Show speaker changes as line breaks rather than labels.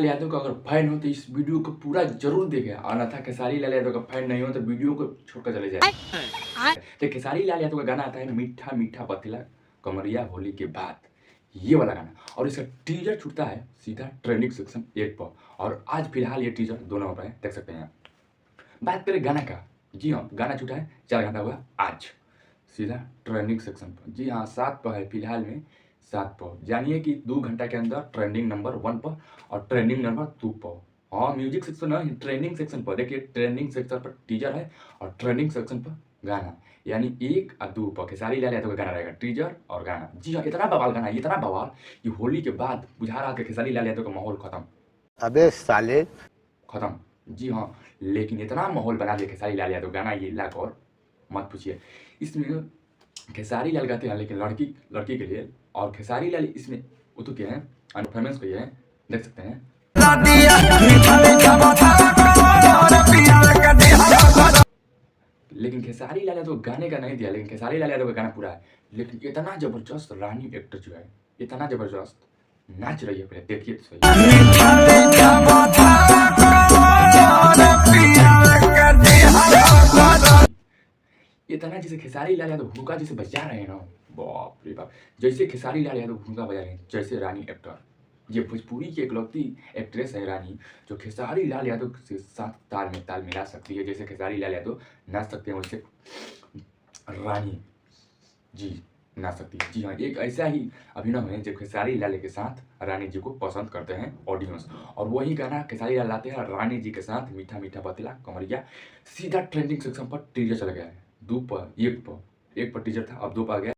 लाल यादव का अगर फैन हो तो इस वीडियो को पूरा जरूर देखें, अन्यथा खेसारी लाल यादव का फैन नहीं हो तो वीडियो को छोड़कर चले जाए। तो खेसारी लाल यादव का गाना आता है मीठा मीठा पतिला कमरिया होली के बाद, ये वाला गाना, और इसका टीजर छूटता है सीधा ट्रेंडिंग सेक्शन 1 पर। और आज फिलहाल ये टीजर 2 नंबर पर है, देख सकते हैं। बात करें गाना का, जी हाँ, गाना छूटा है 4 घंटा हुआ आज सीधा ट्रेंडिंग सेक्शन पर। जी हाँ, 7 पर है फिलहाल में, 7 पर। जानिए कि 2 घंटा के अंदर ट्रेंडिंग नंबर 1 पर और ट्रेंडिंग नंबर 2 पर। हाँ, म्यूजिक सेक्शन है ट्रेंडिंग सेक्शन पर। देखिए ट्रेंडिंग सेक्शन पर टीजर है और ट्रेंडिंग सेक्शन पर गाना, यानी 1 और 2 पर खेसारी लाल यादव का गाना रहेगा, टीजर और गाना। जी हाँ, इतना बवाल गाना है, इतना बवाल कि होली के बाद बुझा रहा था खेसारी लाल यादव का माहौल खत्म।
अबे साले
खत्म, जी हाँ, लेकिन इतना माहौल बना दिया खेसारी लाल यादव, गाना ये लाख और मत पूछिए। इसमें खेसारी लाल गाते हैं लेकिन लड़की के लिए, और खेसारी लाल इसमें उतु के हैं, परफॉर्मेंस को ये हैं, देख सकते हैं। लेकिन खेसारी लाल यादव गाने का नहीं दिया, लेकिन खेसारी लाल यादव का गाना पूरा है। लेकिन इतना जबरदस्त रानी एक्टर जो है, इतना जबरदस्त नाच रही है, पहले देखिए तो सही। इतना जैसे खेसारी लाल यादव भूखा जैसे बजा रहे हैं ना, बाप रे बाप, जैसे खेसारी लाल यादव भूखा बजा रहे हैं, जैसे रानी एक्टर। ये भोजपुरी की एकलौती एक्ट्रेस है रानी, जो खेसारी लाल यादव के साथ ताल में ताल मिला सकती है। जैसे खेसारी लाल यादव नाच सकते हैं, वैसे रानी जी नाच सकती है। जी हाँ, एक ऐसा ही अभिनव है जो खेसारी लाल के साथ रानी जी को पसंद करते हैं ऑडियंस, और वही गाना खेसारी लाल लाते हैं रानी जी के साथ मीठा मीठा पतिला कमरिया, सीधा ट्रेंडिंग सेक्शन पर टीजर चला गया है। 2 पर 1 पर टीजर था, अब 2 पर आ गया।